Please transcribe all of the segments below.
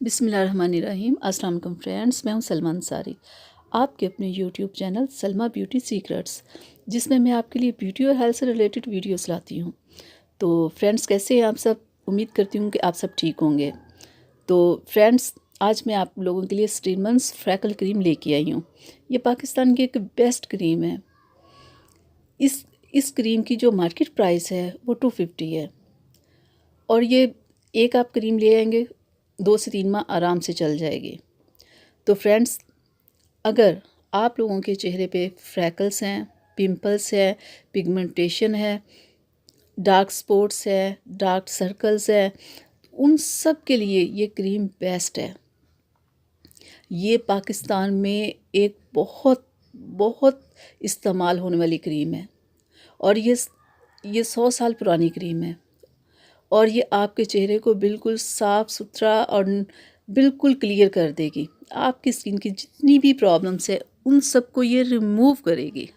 बिस्मिल्लाहिर्रहमानिर्रहीम। अस्सलाम वालेकुम फ्रेंड्स, मैं हूं सलमा अंसारी, आपके अपने YouTube channel Salma beauty secrets, जिसमें मैं आपके लिए ब्यूटी और हेल्थ से रिलेटेड वीडियोस लाती हूं। तो फ्रेंड्स, कैसे हैं आप सब? उम्मीद करती हूं कि आप सब ठीक होंगे। तो फ्रेंड्स, आज मैं आप लोगों के लिए स्टीनमन्स फ्रैकल क्रीम लेके आई हूँ। ये पाकिस्तान की एक बेस्ट क्रीम है। इस क्रीम की जो मार्केट प्राइस है वो 250 है, और ये एक आप क्रीम ले आएंगे 2 से 3 माह आराम से चल जाएगी। तो फ्रेंड्स, अगर आप लोगों के चेहरे पे फ्रैकल्स हैं, पिंपल्स है, पिगमेंटेशन है, डार्क स्पॉट्स है, डार्क सर्कल्स है, उन सब के लिए ये क्रीम बेस्ट है। ये पाकिस्तान में एक बहुत बहुत इस्तेमाल होने वाली क्रीम है, और ये 100 साल पुरानी क्रीम है, और ये आपके चेहरे को बिल्कुल साफ़ सुथरा और बिल्कुल क्लियर कर देगी। आपकी स्किन की जितनी भी प्रॉब्लम्स है उन सबको ये रिमूव करेगी।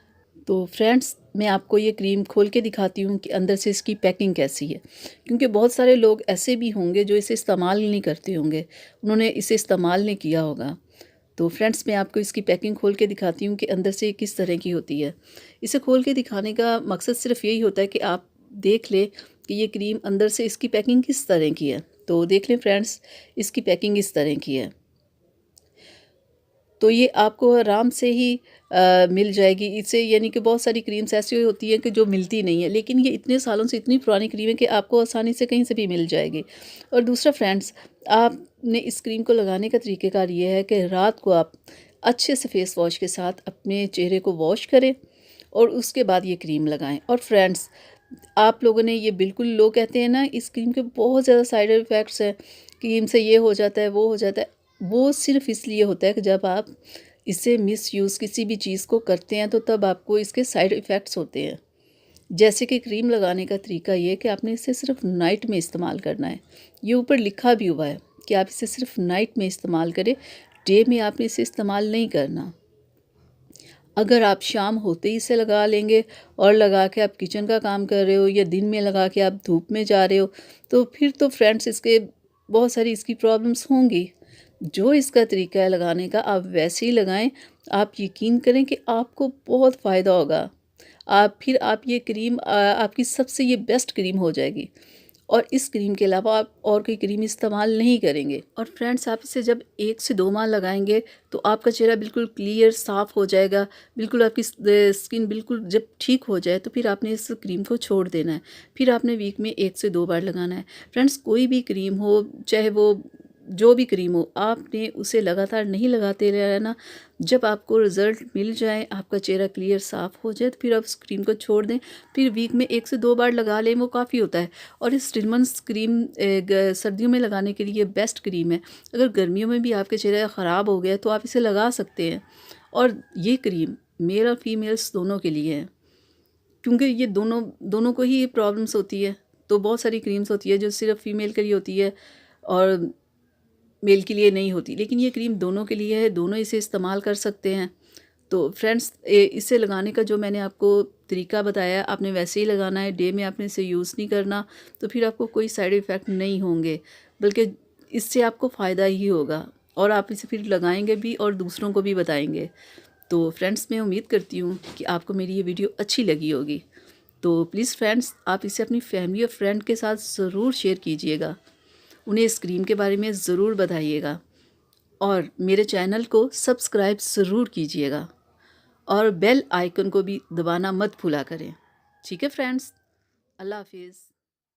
तो फ्रेंड्स, मैं आपको ये क्रीम खोल के दिखाती हूँ कि अंदर से इसकी पैकिंग कैसी है, क्योंकि बहुत सारे लोग ऐसे भी होंगे जो इसे इस्तेमाल नहीं करते होंगे, उन्होंने इसे इस्तेमाल नहीं किया होगा। तो फ्रेंड्स, मैं आपको इसकी पैकिंग खोल के दिखाती हूँ कि अंदर से किस तरह की होती है। इसे खोल के दिखाने का मकसद सिर्फ यही होता है कि आप देख लें कि ये क्रीम अंदर से इसकी पैकिंग किस तरह की है। तो देख लें फ्रेंड्स, इसकी पैकिंग इस तरह की है। तो ये आपको आराम से ही मिल जाएगी इसे, यानी कि बहुत सारी क्रीम्स ऐसी होती हैं कि जो मिलती नहीं है, लेकिन ये इतने सालों से इतनी पुरानी क्रीम है कि आपको आसानी से कहीं से भी मिल जाएगी। और दूसरा फ्रेंड्स, आपने इस क्रीम को लगाने का तरीक़ेकार ये है कि रात को आप अच्छे से फेस वॉश के साथ अपने चेहरे को वॉश करें और उसके बाद ये क्रीम लगाएं। और फ्रेंड्स, आप लोगों ने ये बिल्कुल, लोग कहते हैं ना इस क्रीम के बहुत ज़्यादा साइड इफ़ेक्ट्स हैं, क्रीम से ये हो जाता है, वो हो जाता है। वो सिर्फ इसलिए होता है कि जब आप इसे मिसयूज़ किसी भी चीज़ को करते हैं तो तब आपको इसके साइड इफ़ेक्ट्स होते हैं। जैसे कि क्रीम लगाने का तरीका ये है कि आपने इसे सिर्फ नाइट में इस्तेमाल करना है। ये ऊपर लिखा भी हुआ है कि आप इसे सिर्फ नाइट में इस्तेमाल करें, डे में आपने इसे इस्तेमाल नहीं करना। अगर आप शाम होते ही इसे लगा लेंगे और लगा के आप किचन का काम कर रहे हो, या दिन में लगा के आप धूप में जा रहे हो, तो फिर तो फ्रेंड्स इसके बहुत सारी इसकी प्रॉब्लम्स होंगी। जो इसका तरीका है लगाने का, आप वैसे ही लगाएं। आप यकीन करें कि आपको बहुत फ़ायदा होगा। आप ये क्रीम आपकी सबसे ये बेस्ट क्रीम हो जाएगी, और इस क्रीम के अलावा आप और कोई क्रीम इस्तेमाल नहीं करेंगे। और फ्रेंड्स, आप इसे जब 1 से 2 माह लगाएंगे तो आपका चेहरा बिल्कुल क्लियर साफ़ हो जाएगा। बिल्कुल आपकी स्किन बिल्कुल जब ठीक हो जाए तो फिर आपने इस क्रीम को छोड़ देना है। फिर आपने वीक में 1 से 2 बार लगाना है। फ्रेंड्स, कोई भी क्रीम हो, चाहे वो जो भी क्रीम हो, आपने उसे लगातार नहीं लगाते रहना। जब आपको रिज़ल्ट मिल जाए, आपका चेहरा क्लियर साफ़ हो जाए, तो फिर आप उस क्रीम को छोड़ दें। फिर वीक में 1 से 2 बार लगा लें, वो काफ़ी होता है। और इस स्टीनमन्स क्रीम सर्दियों में लगाने के लिए बेस्ट क्रीम है। अगर गर्मियों में भी आपके चेहरा ख़राब हो गया तो आप इसे लगा सकते हैं। और ये क्रीम मेल और फीमेल्स दोनों के लिए है, क्योंकि ये दोनों दोनों को ही ये प्रॉब्लम्स होती है। तो बहुत सारी क्रीम्स होती है जो सिर्फ फीमेल के लिए होती है और मेल के लिए नहीं होती, लेकिन ये क्रीम दोनों के लिए है, दोनों इसे इस्तेमाल कर सकते हैं। तो फ्रेंड्स, इसे लगाने का जो मैंने आपको तरीका बताया, आपने वैसे ही लगाना है। डे में आपने इसे यूज़ नहीं करना, तो फिर आपको कोई साइड इफ़ेक्ट नहीं होंगे, बल्कि इससे आपको फ़ायदा ही होगा, और आप इसे फिर लगाएंगे भी और दूसरों को भी बताएंगे। तो फ्रेंड्स, मैं उम्मीद करती हूँ कि आपको मेरी ये वीडियो अच्छी लगी होगी। तो प्लीज़ फ्रेंड्स, आप इसे अपनी फैमिली और फ्रेंड के साथ ज़रूर शेयर कीजिएगा। उन्हें इस क्रीम के बारे में ज़रूर बताइएगा, और मेरे चैनल को सब्सक्राइब ज़रूर कीजिएगा, और बेल आइकन को भी दबाना मत भूला करें। ठीक है फ्रेंड्स, अल्लाह हाफिज़।